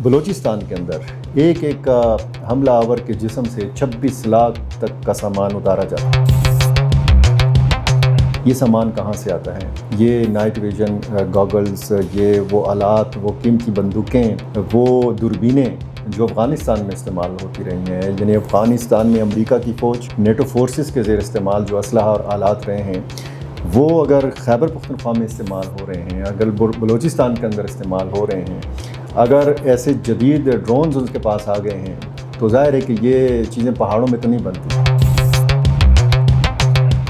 بلوچستان کے اندر ایک ایک حملہ آور کے جسم سے 26 لاکھ تک کا سامان اتارا جاتا ہے۔ یہ سامان کہاں سے آتا ہے؟ یہ نائٹ ویژن گاگلز، یہ وہ آلات، وہ قیمتی بندوقیں، وہ دوربینیں جو افغانستان میں استعمال ہوتی رہی ہیں، یعنی افغانستان میں امریکہ کی فوج، نیٹو فورسز کے زیر استعمال جو اسلحہ اور آلات رہے ہیں، وہ اگر خیبر پختونخوا میں استعمال ہو رہے ہیں، اگر بلوچستان کے اندر استعمال ہو رہے ہیں، اگر ایسے جدید ڈرونز ان کے پاس آ گئے ہیں، تو ظاہر ہے کہ یہ چیزیں پہاڑوں میں تو نہیں بنتی۔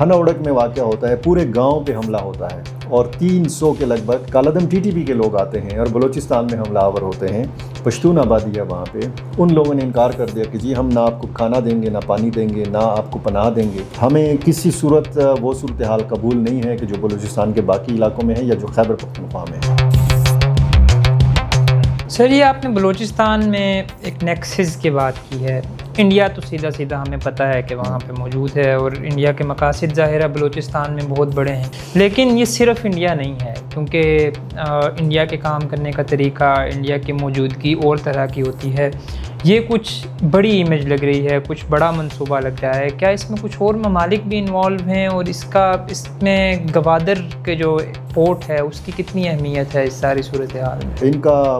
ہنا اڑک میں واقع ہوتا ہے، پورے گاؤں پہ حملہ ہوتا ہے اور 300 کے لگ بھگ کالعدم TTP کے لوگ آتے ہیں اور بلوچستان میں حملہ آور ہوتے ہیں۔ پشتون آبادی ہے وہاں پہ، ان لوگوں نے انکار کر دیا کہ جی ہم نہ آپ کو کھانا دیں گے، نہ پانی دیں گے، نہ آپ کو پناہ دیں گے، ہمیں کسی صورت وہ صورتحال قبول نہیں ہے کہ جو بلوچستان کے باقی علاقوں میں ہے یا جو خیبر پختونخوا میں ہے۔ سر، یہ آپ نے بلوچستان میں ایک نیکسس کی بات کی ہے۔ انڈیا تو سیدھا سیدھا ہمیں پتہ ہے کہ وہاں پہ موجود ہے اور انڈیا کے مقاصد ظاہرہ بلوچستان میں بہت بڑے ہیں، لیکن یہ صرف انڈیا نہیں ہے، کیونکہ انڈیا کے کام کرنے کا طریقہ، انڈیا کی موجودگی اور طرح کی ہوتی ہے۔ یہ کچھ بڑی امیج لگ رہی ہے، کچھ بڑا منصوبہ لگ رہا ہے۔ کیا اس میں کچھ اور ممالک بھی انوالو ہیں اور اس میں گوادر کے جو پورٹ ہے اس کی کتنی اہمیت ہے اس ساری صورتحال میں؟ ان کا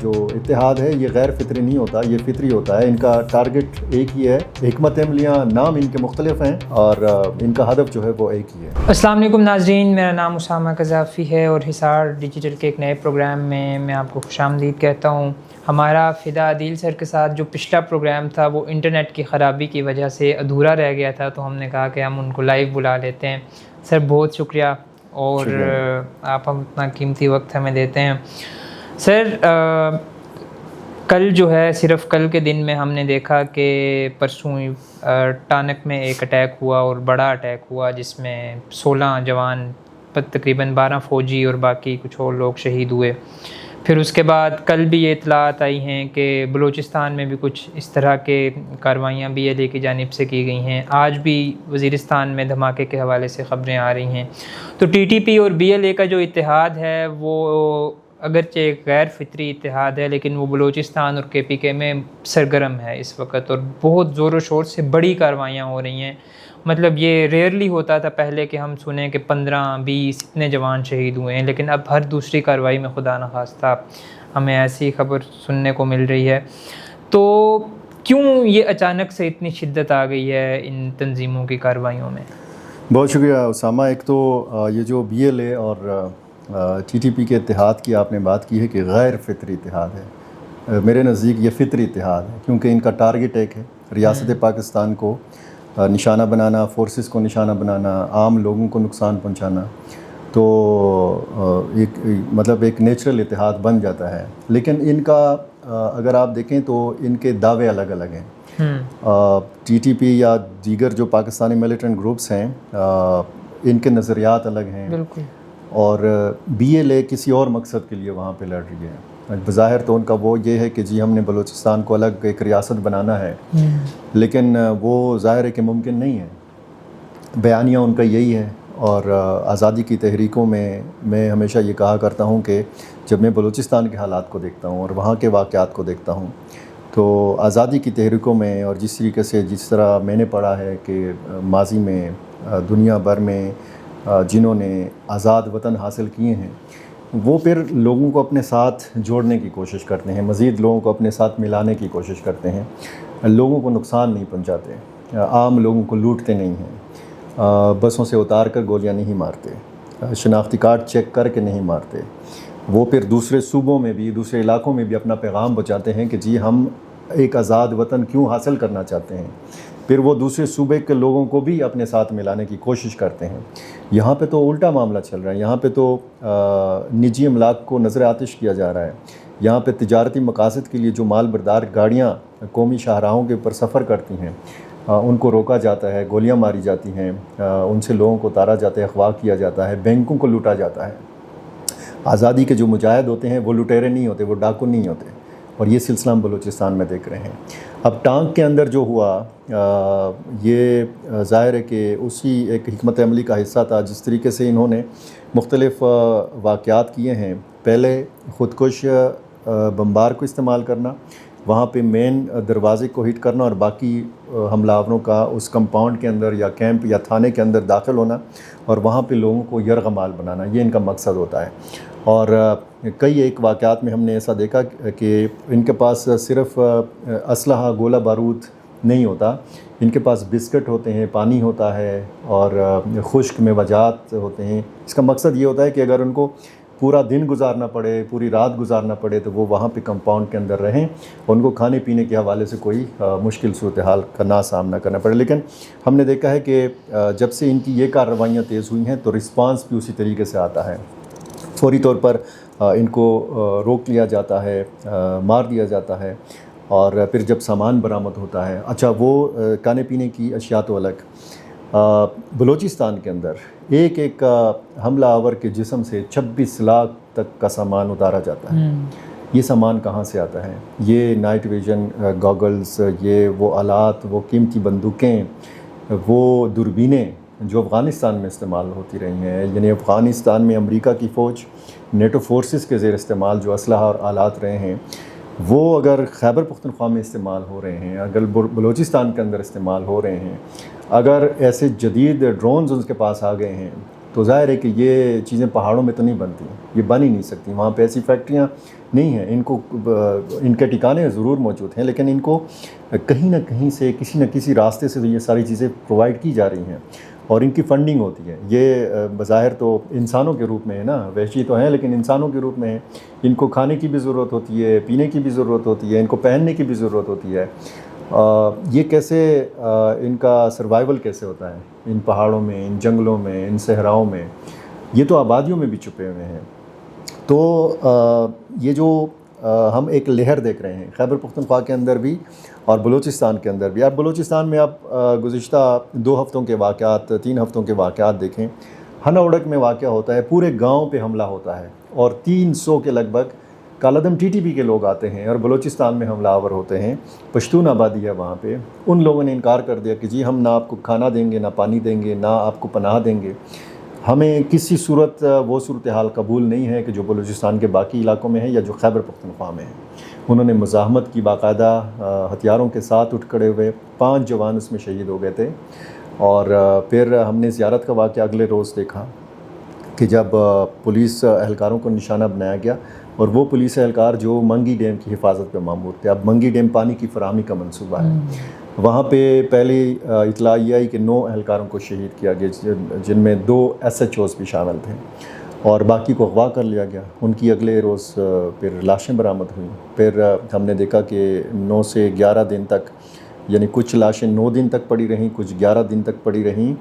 جو اتحاد ہے یہ غیر فطری نہیں ہوتا، یہ فطری ہوتا ہے۔ ان کا ٹارگٹ ایک ہی ہے، حکمت عملیاں نام ان کے مختلف ہیں اور ان کا ہدف جو ہے وہ ایک ہی ہے۔ السلام علیکم ناظرین، میرا نام اسامہ قذافی ہے اور حصار ڈیجیٹل کے ایک نئے پروگرام میں آپ کو خوش آمدید کہتا ہوں۔ ہمارا فدا عدیل سر کے ساتھ جو پچھلا پروگرام تھا وہ انٹرنیٹ کی خرابی کی وجہ سے ادھورا رہ گیا تھا، تو ہم نے کہا کہ ہم ان کو لائیو بلا لیتے ہیں۔ سر بہت شکریہ اور آپ ہم اتنا قیمتی وقت ہمیں دیتے ہیں۔ سر، کل جو ہے، صرف کل کے دن میں ہم نے دیکھا کہ پرسوں ٹانک میں ایک اٹیک ہوا اور بڑا اٹیک ہوا جس میں 16 جوان، تقریباً 12 فوجی اور باقی کچھ اور لوگ شہید ہوئے۔ پھر اس کے بعد کل بھی یہ اطلاعات آئی ہیں کہ بلوچستان میں بھی کچھ اس طرح کے کارروائیاں BLA کی جانب سے کی گئی ہیں۔ آج بھی وزیرستان میں دھماکے کے حوالے سے خبریں آ رہی ہیں۔ تو TTP اور BLA کا جو اتحاد ہے وہ اگرچہ ایک غیر فطری اتحاد ہے، لیکن وہ بلوچستان اور KPK میں سرگرم ہے اس وقت اور بہت زور و شور سے بڑی کارروائیاں ہو رہی ہیں۔ مطلب یہ ریئرلی ہوتا تھا پہلے کہ ہم سنیں کہ 15-20 اتنے جوان شہید ہوئے ہیں، لیکن اب ہر دوسری کارروائی میں خدا نخواستہ ہمیں ایسی خبر سننے کو مل رہی ہے۔ تو کیوں یہ اچانک سے اتنی شدت آ گئی ہے ان تنظیموں کی کارروائیوں میں؟ بہت شکریہ اسامہ۔ ایک تو یہ جو BLA اور TTP کے اتحاد کی آپ نے بات کی ہے کہ غیر فطری اتحاد ہے، میرے نزدیک یہ فطری اتحاد ہے، کیونکہ ان کا ٹارگٹ ایک ہے، ریاست پاکستان کو نشانہ بنانا، فورسز کو نشانہ بنانا، عام لوگوں کو نقصان پہنچانا۔ تو ایک نیچرل اتحاد بن جاتا ہے، لیکن ان کا اگر آپ دیکھیں تو ان کے دعوے الگ الگ ہیں۔ TTP یا دیگر جو پاکستانی ملیٹنٹ گروپس ہیں ان کے نظریات الگ ہیں، بالکل، اور BLA کسی اور مقصد کے لیے وہاں پہ لڑ رہی ہے۔ بظاہر تو ان کا وہ یہ ہے کہ جی ہم نے بلوچستان کو الگ ایک ریاست بنانا ہے، لیکن وہ ظاہر ہے کہ ممکن نہیں ہے۔ بیانیہ ان کا یہی ہے، اور آزادی کی تحریکوں میں ہمیشہ یہ کہا کرتا ہوں کہ جب میں بلوچستان کے حالات کو دیکھتا ہوں اور وہاں کے واقعات کو دیکھتا ہوں تو آزادی کی تحریکوں میں اور جس طریقے سے جس طرح میں نے پڑھا ہے کہ ماضی میں دنیا بھر میں جنہوں نے آزاد وطن حاصل کیے ہیں وہ پھر لوگوں کو اپنے ساتھ جوڑنے کی کوشش کرتے ہیں، مزید لوگوں کو اپنے ساتھ ملانے کی کوشش کرتے ہیں، لوگوں کو نقصان نہیں پہنچاتے، عام لوگوں کو لوٹتے نہیں ہیں، بسوں سے اتار کر گولیاں نہیں مارتے، شناختی کارڈ چیک کر کے نہیں مارتے۔ وہ پھر دوسرے صوبوں میں بھی، دوسرے علاقوں میں بھی اپنا پیغام پہنچاتے ہیں کہ جی ہم ایک آزاد وطن کیوں حاصل کرنا چاہتے ہیں، پھر وہ دوسرے صوبے کے لوگوں کو بھی اپنے ساتھ ملانے کی کوشش کرتے ہیں۔ یہاں پہ تو الٹا معاملہ چل رہا ہے، یہاں پہ تو نجی املاک کو نظر آتش کیا جا رہا ہے، یہاں پہ تجارتی مقاصد کے لیے جو مال بردار گاڑیاں قومی شاہراہوں کے اوپر سفر کرتی ہیں ان کو روکا جاتا ہے، گولیاں ماری جاتی ہیں، ان سے لوگوں کو اتارا جاتا ہے، اغوا کیا جاتا ہے، بینکوں کو لوٹا جاتا ہے۔ آزادی کے جو مجاہد ہوتے ہیں وہ لٹیرے نہیں ہوتے، وہ ڈاکو نہیں ہوتے، اور یہ سلسلہ ہم بلوچستان میں دیکھ رہے ہیں۔ اب ٹانک کے اندر جو ہوا یہ ظاہر ہے کہ اسی ایک حکمت عملی کا حصہ تھا، جس طریقے سے انہوں نے مختلف واقعات کیے ہیں۔ پہلے خودکش بمبار کو استعمال کرنا، وہاں پہ مین دروازے کو ہٹ کرنا اور باقی حملہ آوروں کا اس کمپاؤنڈ کے اندر یا کیمپ یا تھانے کے اندر داخل ہونا اور وہاں پہ لوگوں کو یرغمال بنانا، یہ ان کا مقصد ہوتا ہے۔ اور کئی ایک واقعات میں ہم نے ایسا دیکھا کہ ان کے پاس صرف اسلحہ گولہ بارود نہیں ہوتا، ان کے پاس بسکٹ ہوتے ہیں، پانی ہوتا ہے اور خشک میوجات ہوتے ہیں۔ اس کا مقصد یہ ہوتا ہے کہ اگر ان کو پورا دن گزارنا پڑے، پوری رات گزارنا پڑے، تو وہ وہاں پہ کمپاؤنڈ کے اندر رہیں اور ان کو کھانے پینے کے حوالے سے کوئی مشکل صورتحال کا نہ سامنا کرنا پڑے۔ لیکن ہم نے دیکھا ہے کہ جب سے ان کی یہ کارروائیاں تیز ہوئی ہیں تو رسپانس بھی اسی طریقے سے آتا ہے، فوری طور پر ان کو روک لیا جاتا ہے، مار دیا جاتا ہے، اور پھر جب سامان برآمد ہوتا ہے۔ اچھا، وہ کھانے پینے کی اشیاء تو الگ، بلوچستان کے اندر ایک ایک حملہ آور کے جسم سے 26 لاکھ تک کا سامان اتارا جاتا ہے۔ یہ سامان کہاں سے آتا ہے؟ یہ نائٹ ویژن گاگلز، یہ وہ آلات، وہ قیمتی بندوقیں، وہ دوربینیں جو افغانستان میں استعمال ہوتی رہی ہیں، یعنی افغانستان میں امریکہ کی فوج، نیٹو فورسز کے زیر استعمال جو اسلحہ اور آلات رہے ہیں، وہ اگر خیبر پختونخوا میں استعمال ہو رہے ہیں، اگر بلوچستان کے اندر استعمال ہو رہے ہیں، اگر ایسے جدید ڈرونز ان کے پاس آ گئے ہیں، تو ظاہر ہے کہ یہ چیزیں پہاڑوں میں تو نہیں بنتی، یہ بن ہی نہیں سکتی۔ وہاں پہ ایسی فیکٹریاں نہیں ہیں، ان کے ٹھکانے ضرور موجود ہیں، لیکن ان کو کہیں نہ کہیں سے کسی نہ کسی راستے سے یہ ساری چیزیں پرووائڈ کی جا رہی ہیں اور ان کی فنڈنگ ہوتی ہے۔ یہ بظاہر تو انسانوں کے روپ میں ہے نا، وحشی تو ہیں لیکن انسانوں کے روپ میں ہے۔ ان کو کھانے کی بھی ضرورت ہوتی ہے، پینے کی بھی ضرورت ہوتی ہے، ان کو پہننے کی بھی ضرورت ہوتی ہے۔ یہ کیسے ان کا سروائیول کیسے ہوتا ہے ان پہاڑوں میں، ان جنگلوں میں، ان صحراؤں میں؟ یہ تو آبادیوں میں بھی چھپے ہوئے ہیں۔ تو یہ جو ہم ایک لہر دیکھ رہے ہیں خیبر پختونخوا کے اندر بھی اور بلوچستان کے اندر بھی۔ آپ بلوچستان میں آپ گزشتہ 2 ہفتوں کے واقعات، 3 ہفتوں کے واقعات دیکھیں۔ ہنا اوڑک میں واقعہ ہوتا ہے، پورے گاؤں پہ حملہ ہوتا ہے اور 300 کے لگ بھگ کالعدم ٹی ٹی پی کے لوگ آتے ہیں اور بلوچستان میں حملہ آور ہوتے ہیں۔ پشتون آبادی ہے وہاں پہ، ان لوگوں نے انکار کر دیا کہ جی ہم نہ آپ کو کھانا دیں گے، نہ پانی دیں گے، نہ آپ کو پناہ دیں گے، ہمیں کسی صورت وہ صورتحال قبول نہیں ہے کہ جو بلوچستان کے باقی علاقوں میں ہے یا جو خیبر پختونخوا میں ہے۔ انہوں نے مزاحمت کی، باقاعدہ ہتھیاروں کے ساتھ اٹھ کھڑے ہوئے، 5 جوان اس میں شہید ہو گئے تھے۔ اور پھر ہم نے زیارت کا واقعہ اگلے روز دیکھا کہ جب پولیس اہلکاروں کو نشانہ بنایا گیا اور وہ پولیس اہلکار جو منگی ڈیم کی حفاظت پہ مامور تھے۔ اب منگی ڈیم پانی کی فراہمی کا منصوبہ ہے، وہاں پہ پہلی اطلاع یہ آئی کہ 9 اہلکاروں کو شہید کیا گیا، جن میں 2 SHOs بھی شامل تھے اور باقی کو اغوا کر لیا گیا۔ ان کی اگلے روز پھر لاشیں برآمد ہوئیں۔ پھر ہم نے دیکھا کہ 9 سے 11 دن تک، یعنی کچھ لاشیں 9 دن تک پڑی رہیں، کچھ 11 دن تک پڑی رہیں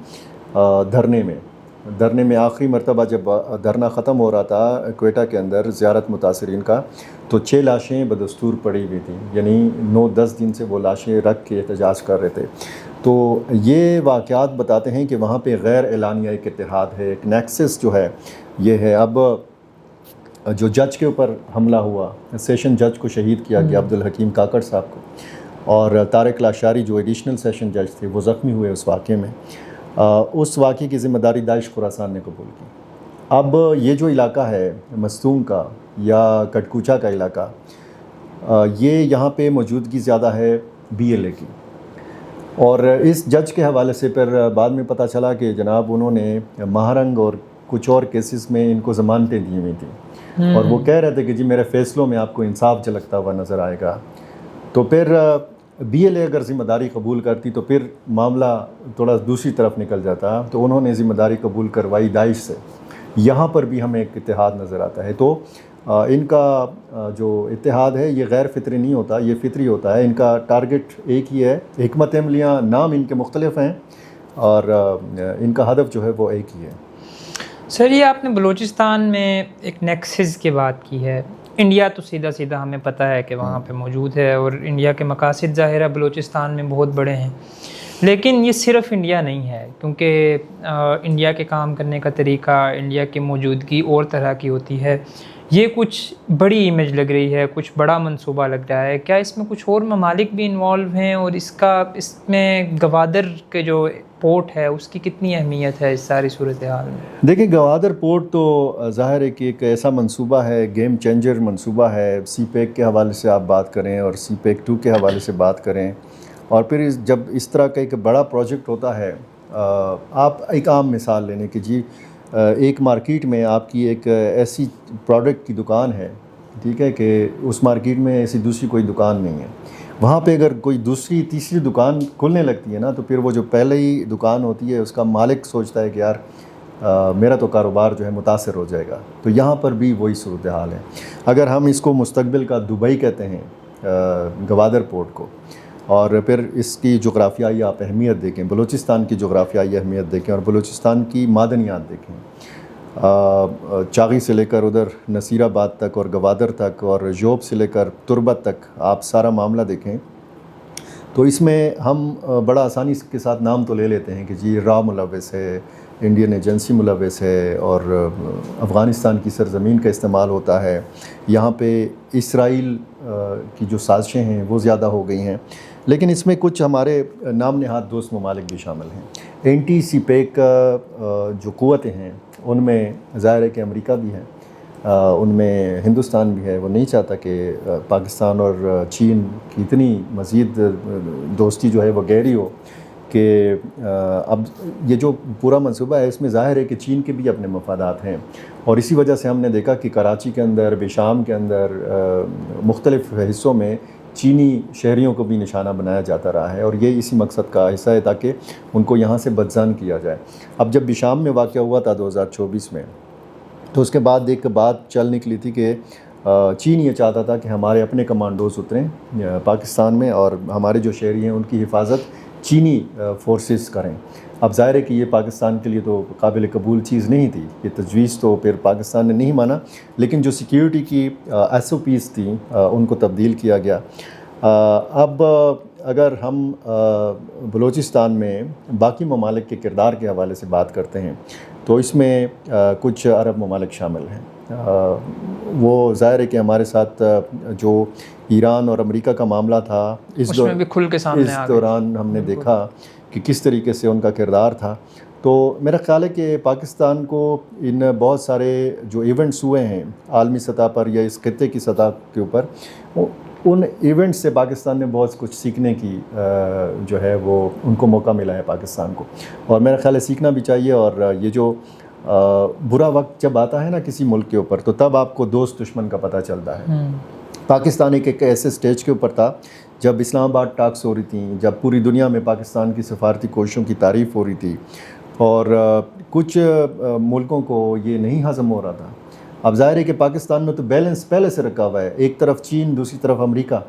دھرنے میں۔ آخری مرتبہ جب دھرنا ختم ہو رہا تھا کوئٹہ کے اندر زیارت متاثرین کا، تو 6 لاشیں بدستور پڑی ہوئی تھیں، یعنی 9-10 دن سے وہ لاشیں رکھ کے احتجاج کر رہے تھے۔ تو یہ واقعات بتاتے ہیں کہ وہاں پہ غیر اعلانیہ ایک اتحاد ہے، ایک نیکسس جو ہے یہ ہے۔ اب جو جج کے اوپر حملہ ہوا، سیشن جج کو شہید کیا گیا، عبدالحکیم کاکڑ صاحب کو، اور طارق لاشاری جو ایڈیشنل سیشن جج تھے وہ زخمی ہوئے اس واقعے میں۔ اس واقعے کی ذمہ داری داعش خراسان نے قبول کی۔ اب یہ جو علاقہ ہے مستونگ کا یا کٹکوچا کا علاقہ، یہ یہاں پہ موجودگی زیادہ ہے BLA کی، اور اس جج کے حوالے سے پھر بعد میں پتہ چلا کہ جناب انہوں نے مہرنگ اور کچھ اور کیسز میں ان کو ضمانتیں دی ہوئی تھیں اور وہ کہہ رہے تھے کہ جی میرے فیصلوں میں آپ کو انصاف جھلکتا ہوا نظر آئے گا۔ تو پھر BLA اگر ذمہ داری قبول کرتی تو پھر معاملہ تھوڑا دوسری طرف نکل جاتا، تو انہوں نے ذمہ داری قبول کروائی داعش سے۔ یہاں پر بھی ہمیں ایک اتحاد نظر آتا ہے۔ تو ان کا جو اتحاد ہے یہ غیر فطری نہیں ہوتا، یہ فطری ہوتا ہے۔ ان کا ٹارگٹ ایک ہی ہے، حکمت عملیاں نام ان کے مختلف ہیں اور ان کا ہدف جو ہے وہ ایک ہی ہے۔ سر، یہ آپ نے بلوچستان میں ایک نیکسس کی بات کی ہے۔ انڈیا تو سیدھا سیدھا ہمیں پتہ ہے کہ وہاں پہ موجود ہے اور انڈیا کے مقاصد ظاہرہ بلوچستان میں بہت بڑے ہیں، لیکن یہ صرف انڈیا نہیں ہے، کیونکہ انڈیا کے کام کرنے کا طریقہ، انڈیا کی موجودگی اور طرح کی ہوتی ہے۔ یہ کچھ بڑی امیج لگ رہی ہے, کچھ بڑا منصوبہ لگ رہا ہے. کیا اس میں کچھ اور ممالک بھی انوالو ہیں, اور اس میں گوادر کے جو پورٹ ہے اس کی کتنی اہمیت ہے اس ساری صورتحال میں؟ دیکھیں, گوادر پورٹ تو ظاہر ہے کہ ایک ایسا منصوبہ ہے, گیم چینجر منصوبہ ہے. سی پیک کے حوالے سے آپ بات کریں اور سی پیک 2 کے حوالے سے بات کریں, اور پھر جب اس طرح کا ایک بڑا پروجیکٹ ہوتا ہے, آپ ایک عام مثال لینے کہ جی ایک مارکیٹ میں آپ کی ایک ایسی پروڈکٹ کی دکان ہے, ٹھیک ہے, کہ اس مارکیٹ میں ایسی دوسری کوئی دکان نہیں ہے. وہاں پہ اگر کوئی دوسری تیسری دکان کھلنے لگتی ہے نا, تو پھر وہ جو پہلے ہی دکان ہوتی ہے اس کا مالک سوچتا ہے کہ یار میرا تو کاروبار جو ہے متاثر ہو جائے گا. تو یہاں پر بھی وہی صورتحال ہے. اگر ہم اس کو مستقبل کا دبئی کہتے ہیں گوادر پورٹ کو, اور پھر اس کی جغرافیائی آپ اہمیت دیکھیں, بلوچستان کی جغرافیائی اہمیت دیکھیں اور بلوچستان کی معدنیات دیکھیں, چاغی سے لے کر ادھر نصیر آباد تک اور گوادر تک اور جوب سے لے کر تربت تک آپ سارا معاملہ دیکھیں, تو اس میں ہم بڑا آسانی کے ساتھ نام تو لے لیتے ہیں کہ جی را ملوث ہے, انڈین ایجنسی ملوث ہے, اور افغانستان کی سرزمین کا استعمال ہوتا ہے. یہاں پہ اسرائیل کی جو سازشیں ہیں وہ زیادہ ہو گئی ہیں. لیکن اس میں کچھ ہمارے نام نہاد دوست ممالک بھی شامل ہیں. اینٹی سی پیک جو قوتیں ہیں ان میں ظاہر ہے کہ امریکہ بھی ہے, ان میں ہندوستان بھی ہے. وہ نہیں چاہتا کہ پاکستان اور چین کی اتنی مزید دوستی جو ہے وہ گہری ہو, کہ اب یہ جو پورا منصوبہ ہے اس میں ظاہر ہے کہ چین کے بھی اپنے مفادات ہیں. اور اسی وجہ سے ہم نے دیکھا کہ کراچی کے اندر, بشام کے اندر, مختلف حصوں میں چینی شہریوں کو بھی نشانہ بنایا جاتا رہا ہے, اور یہ اسی مقصد کا حصہ ہے تاکہ ان کو یہاں سے بدزان کیا جائے. اب جب بشام میں واقعہ ہوا تھا 2024 میں, تو اس کے بعد ایک بات چل نکلی تھی کہ چین یہ چاہتا تھا کہ ہمارے اپنے کمانڈوز اتریں پاکستان میں, اور ہمارے جو شہری ہیں ان کی حفاظت چینی فورسز کریں. اب ظاہر ہے کہ یہ پاکستان کے لیے تو قابل قبول چیز نہیں تھی, یہ تجویز تو پھر پاکستان نے نہیں مانا, لیکن جو سیکیورٹی کی SOPs تھیں ان کو تبدیل کیا گیا. اب اگر ہم بلوچستان میں باقی ممالک کے کردار کے حوالے سے بات کرتے ہیں, تو اس میں کچھ عرب ممالک شامل ہیں. وہ ظاہر ہے کہ ہمارے ساتھ جو ایران اور امریکہ کا معاملہ تھا اس دوران ہم نے دیکھا کہ کس طریقے سے ان کا کردار تھا. تو میرا خیال ہے کہ پاکستان کو ان بہت سارے جو ایونٹس ہوئے ہیں عالمی سطح پر یا اس خطے کی سطح کے اوپر, ان ایونٹس سے پاکستان نے بہت کچھ سیکھنے کی جو ہے وہ ان کو موقع ملا ہے پاکستان کو, اور میرا خیال ہے سیکھنا بھی چاہیے. اور یہ جو برا وقت جب آتا ہے نا کسی ملک کے اوپر, تو تب آپ کو دوست دشمن کا پتہ چلتا ہے. پاکستان ایک ایسے سٹیج کے اوپر تھا جب اسلام آباد ٹاکس ہو رہی تھیں, جب پوری دنیا میں پاکستان کی سفارتی کوششوں کی تعریف ہو رہی تھی, اور کچھ ملکوں کو یہ نہیں ہضم ہو رہا تھا. اب ظاہر ہے کہ پاکستان میں تو بیلنس پہلے سے رکھا ہوا ہے, ایک طرف چین, دوسری طرف امریکہ,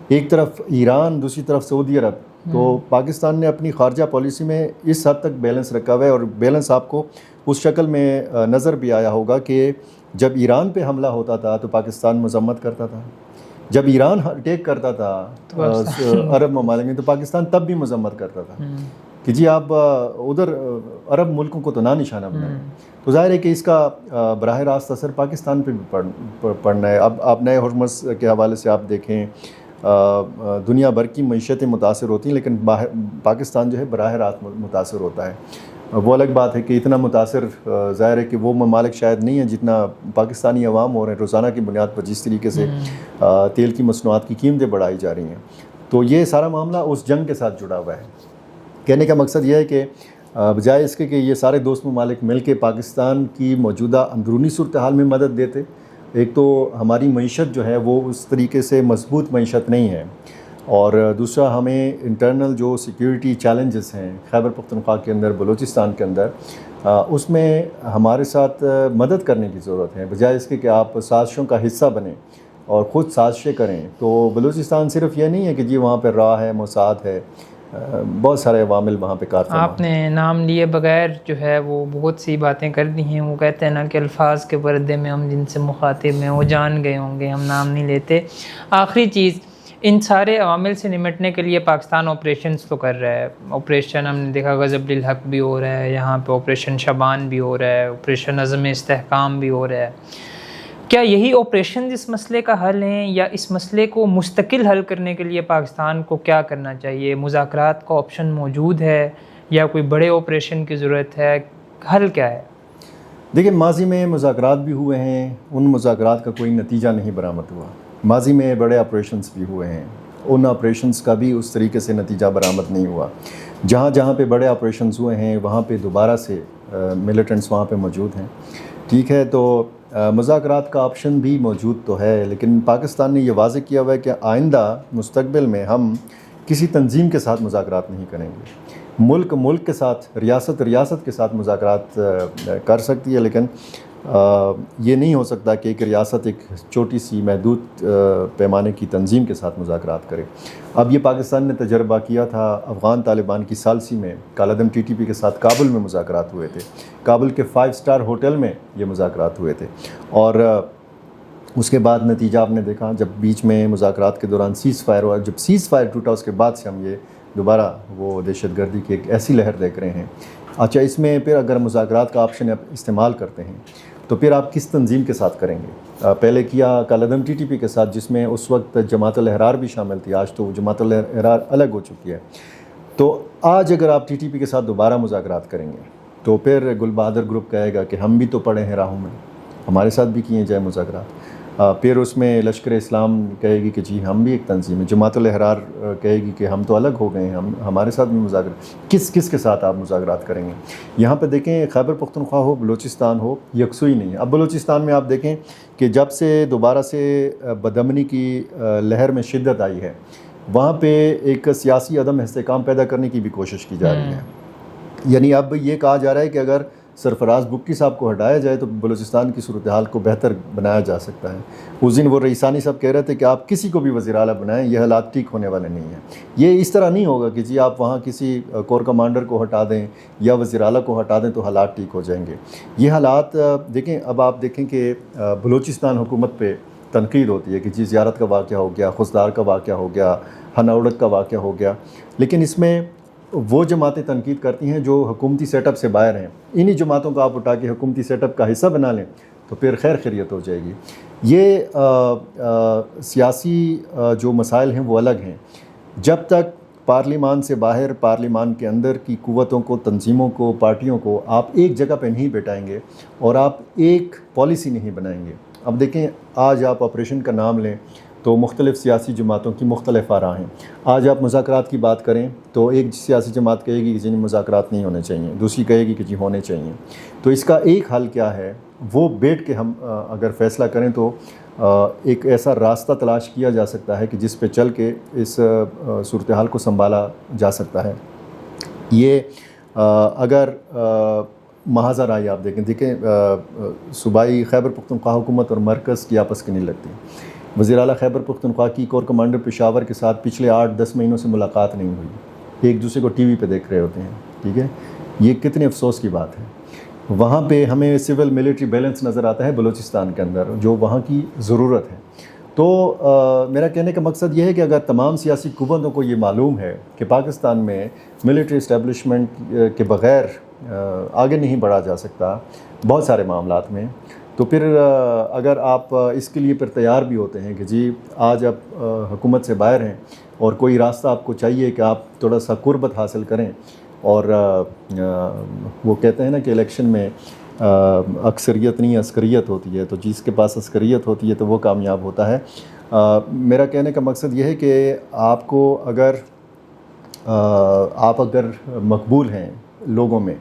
ایک طرف ایران, دوسری طرف سعودی عرب. تو پاکستان نے اپنی خارجہ پالیسی میں اس حد تک بیلنس رکھا ہوا ہے, اور بیلنس آپ کو اس شکل میں نظر بھی آیا ہوگا کہ جب ایران پہ حملہ ہوتا تھا تو پاکستان مذمت کرتا تھا, جب ایران اٹیک کرتا تھا عرب ممالک میں تو پاکستان تب بھی مذمت کرتا تھا کہ جی آپ ادھر عرب ملکوں کو تو نہ نشانہ بنائیں. تو ظاہر ہے کہ اس کا براہ راست اثر پاکستان پہ بھی پڑنا ہے. اب آپ نئے ہرمز کے حوالے سے آپ دیکھیں, دنیا بھر کی معیشتیں متاثر ہوتی ہیں, لیکن پاکستان جو ہے براہ راست متاثر ہوتا ہے. وہ الگ بات ہے کہ اتنا متاثر ظاہر ہے کہ وہ ممالک شاید نہیں ہیں جتنا پاکستانی عوام ہو رہے ہیں روزانہ کی بنیاد پر, جس طریقے سے تیل کی مصنوعات کی قیمتیں بڑھائی جا رہی ہیں. تو یہ سارا معاملہ اس جنگ کے ساتھ جڑا ہوا ہے. کہنے کا مقصد یہ ہے کہ بجائے اس کے کہ یہ سارے دوست ممالک مل کے پاکستان کی موجودہ اندرونی صورتحال میں مدد دیتے, ایک تو ہماری معیشت جو ہے وہ اس طریقے سے مضبوط معیشت نہیں ہے, اور دوسرا ہمیں انٹرنل جو سیکیورٹی چیلنجز ہیں خیبر پختونخوا کے اندر, بلوچستان کے اندر, اس میں ہمارے ساتھ مدد کرنے کی ضرورت ہے. بجائے اس کے کہ آپ سازشوں کا حصہ بنیں اور خود سازشیں کریں. تو بلوچستان صرف یہ نہیں ہے کہ جی وہاں پہ راہ ہے, موساد ہے, بہت سارے عوامل وہاں پہ کار فرما. آپ نے نام لیے بغیر جو ہے وہ بہت سی باتیں کر دی ہیں. وہ کہتے ہیں نا کہ الفاظ کے پردے میں ہم جن سے مخاطب ہیں وہ جان گئے ہوں گے, ہم نام نہیں لیتے. آخری چیز, ان سارے عوامل سے نمٹنے کے لیے پاکستان آپریشنز تو کر رہا ہے. آپریشن ہم نے دیکھا غضب للحق بھی ہو رہا ہے, یہاں پہ آپریشن شبان بھی ہو رہا ہے, آپریشن عزم استحکام بھی ہو رہا ہے. کیا یہی آپریشنز اس مسئلے کا حل ہیں، یا اس مسئلے کو مستقل حل کرنے کے لیے پاکستان کو کیا کرنا چاہیے؟ مذاکرات کا آپشن موجود ہے یا کوئی بڑے آپریشن کی ضرورت ہے؟ حل کیا ہے؟ دیکھیں، ماضی میں مذاکرات بھی ہوئے ہیں، ان مذاکرات کا کوئی نتیجہ نہیں برآمد ہوا۔ ماضی میں بڑے آپریشنز بھی ہوئے ہیں، ان آپریشنز کا بھی اس طریقے سے نتیجہ برآمد نہیں ہوا۔ جہاں جہاں پہ بڑے آپریشنز ہوئے ہیں وہاں پہ دوبارہ سے ملیٹنٹس وہاں پہ موجود ہیں، ٹھیک ہے۔ تو مذاکرات کا آپشن بھی موجود تو ہے، لیکن پاکستان نے یہ واضح کیا ہوا ہے کہ آئندہ مستقبل میں ہم کسی تنظیم کے ساتھ مذاکرات نہیں کریں گے۔ ملک کے ساتھ، ریاست کے ساتھ مذاکرات کر سکتی ہے، لیکن یہ نہیں ہو سکتا کہ ایک ریاست ایک چھوٹی سی محدود پیمانے کی تنظیم کے ساتھ مذاکرات کرے۔ اب یہ پاکستان نے تجربہ کیا تھا افغان طالبان کی ثالثی میں، کالعدم TTP کے ساتھ کابل میں مذاکرات ہوئے تھے، کابل کے 5 اسٹار ہوٹل میں یہ مذاکرات ہوئے تھے، اور اس کے بعد نتیجہ آپ نے دیکھا جب بیچ میں مذاکرات کے دوران سیز فائر ہوا، جب سیز فائر ٹوٹا اس کے بعد سے ہم یہ دوبارہ وہ دہشت گردی کی ایک ایسی لہر دیکھ رہے ہیں۔ اچھا، اس میں پھر اگر مذاکرات کا آپشن استعمال کرتے ہیں تو پھر آپ کس تنظیم کے ساتھ کریں گے؟ پہلے کیا کالعدم TTP کے ساتھ، جس میں اس وقت جماعت الاحرار بھی شامل تھی، آج تو جماعت الاحرار الگ ہو چکی ہے۔ تو آج اگر آپ TTP کے ساتھ دوبارہ مذاکرات کریں گے تو پھر گل بہادر گروپ کہے گا کہ ہم بھی تو پڑے ہیں راہوں میں، ہمارے ساتھ بھی کیے جائے مذاکرات۔ پھر اس میں لشکر اسلام کہے گی کہ جی ہم بھی ایک تنظیم ہے، جماعت الاحرار کہے گی کہ ہم تو الگ ہو گئے ہیں، ہمارے ساتھ بھی مذاکرات۔ کس کے ساتھ آپ مذاکرات کریں گے؟ یہاں پہ دیکھیں، خیبر پختونخوا ہو، بلوچستان ہو، یکسوئی نہیں ہے۔ اب بلوچستان میں آپ دیکھیں کہ جب سے دوبارہ سے بدامنی کی لہر میں شدت آئی ہے، وہاں پہ ایک سیاسی عدم استحکام پیدا کرنے کی بھی کوشش کی جا رہی ہے۔ یعنی اب یہ کہا جا رہا ہے کہ اگر سرفراز بگٹی صاحب کو ہٹایا جائے تو بلوچستان کی صورتحال کو بہتر بنایا جا سکتا ہے۔ اس دن وہ رئیسانی صاحب کہہ رہے تھے کہ آپ کسی کو بھی وزیر اعلیٰ بنائیں، یہ حالات ٹھیک ہونے والے نہیں ہیں۔ یہ اس طرح نہیں ہوگا کہ جی آپ وہاں کسی کور کمانڈر کو ہٹا دیں یا وزیر اعلیٰ کو ہٹا دیں تو حالات ٹھیک ہو جائیں گے۔ یہ حالات دیکھیں، اب آپ دیکھیں کہ بلوچستان حکومت پہ تنقید ہوتی ہے کہ جی زیارت کا واقعہ ہو گیا، خضدار کا واقعہ ہو گیا، ہناوڑت کا واقعہ ہو گیا، لیکن اس میں وہ جماعتیں تنقید کرتی ہیں جو حکومتی سیٹ اپ سے باہر ہیں۔ انہی جماعتوں کو آپ اٹھا کے حکومتی سیٹ اپ کا حصہ بنا لیں تو پھر خیر خیریت ہو جائے گی۔ یہ سیاسی جو مسائل ہیں وہ الگ ہیں۔ جب تک پارلیمان سے باہر، پارلیمان کے اندر کی قوتوں کو، تنظیموں کو، پارٹیوں کو آپ ایک جگہ پہ نہیں بیٹھائیں گے اور آپ ایک پالیسی نہیں بنائیں گے۔ اب دیکھیں، آج آپ آپریشن کا نام لیں تو مختلف سیاسی جماعتوں کی مختلف آراء ہیں۔ آج آپ مذاکرات کی بات کریں تو ایک سیاسی جماعت کہے گی کہ جی مذاکرات نہیں ہونے چاہیے، دوسری کہے گی کہ جی ہونے چاہیے۔ تو اس کا ایک حل کیا ہے؟ وہ بیٹھ کے ہم اگر فیصلہ کریں تو ایک ایسا راستہ تلاش کیا جا سکتا ہے کہ جس پہ چل کے اس صورتحال کو سنبھالا جا سکتا ہے۔ یہ اگر محاذ رائے آپ دیکھیں صوبائی خیبر پختونخوا حکومت اور مرکز کی آپس کی نہیں لگتی۔ وزیر اعلیٰ خیبر پختونخوا کی کور کمانڈر پشاور کے ساتھ پچھلے 8-10 مہینوں سے ملاقات نہیں ہوئی، ایک دوسرے کو ٹی وی پہ دیکھ رہے ہوتے ہیں، ٹھیک ہے۔ یہ کتنے افسوس کی بات ہے۔ وہاں پہ ہمیں سول ملٹری بیلنس نظر آتا ہے بلوچستان کے اندر، جو وہاں کی ضرورت ہے۔ تو میرا کہنے کا مقصد یہ ہے کہ اگر تمام سیاسی قوتوں کو یہ معلوم ہے کہ پاکستان میں ملٹری اسٹیبلشمنٹ کے بغیر آگے نہیں بڑھا جا سکتا بہت سارے معاملات میں، تو پھر اگر آپ اس کے لیے پھر تیار بھی ہوتے ہیں کہ جی آج آپ حکومت سے باہر ہیں اور کوئی راستہ آپ کو چاہیے کہ آپ تھوڑا سا قربت حاصل کریں، اور وہ کہتے ہیں نا کہ الیکشن میں اکثریت نہیں عسکریت ہوتی ہے، تو جس کے پاس عسکریت ہوتی ہے تو وہ کامیاب ہوتا ہے۔ میرا کہنے کا مقصد یہ ہے کہ آپ کو اگر مقبول ہیں لوگوں میں،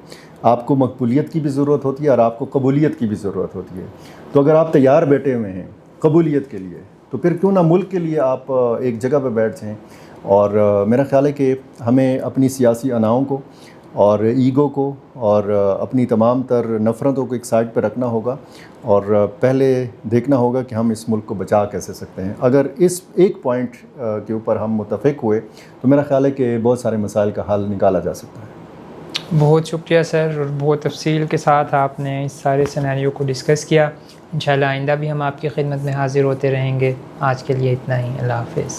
آپ کو مقبولیت کی بھی ضرورت ہوتی ہے اور آپ کو قبولیت کی بھی ضرورت ہوتی ہے۔ تو اگر آپ تیار بیٹھے ہوئے ہیں قبولیت کے لیے تو پھر کیوں نہ ملک کے لیے آپ ایک جگہ پہ بیٹھ جائیں۔ اور میرا خیال ہے کہ ہمیں اپنی سیاسی اناؤں کو اور ایگو کو اور اپنی تمام تر نفرتوں کو ایک سائڈ پہ رکھنا ہوگا اور پہلے دیکھنا ہوگا کہ ہم اس ملک کو بچا کیسے سکتے ہیں۔ اگر اس ایک پوائنٹ کے اوپر ہم متفق ہوئے تو میرا خیال ہے کہ بہت سارے مسائل کا حل نکالا جا سکتا ہے۔ بہت شکریہ سر، اور بہت تفصیل کے ساتھ آپ نے اس سارے سیناریو کو ڈسکس کیا۔ انشاءاللہ آئندہ بھی ہم آپ کی خدمت میں حاضر ہوتے رہیں گے۔ آج کے لیے اتنا ہی، اللہ حافظ۔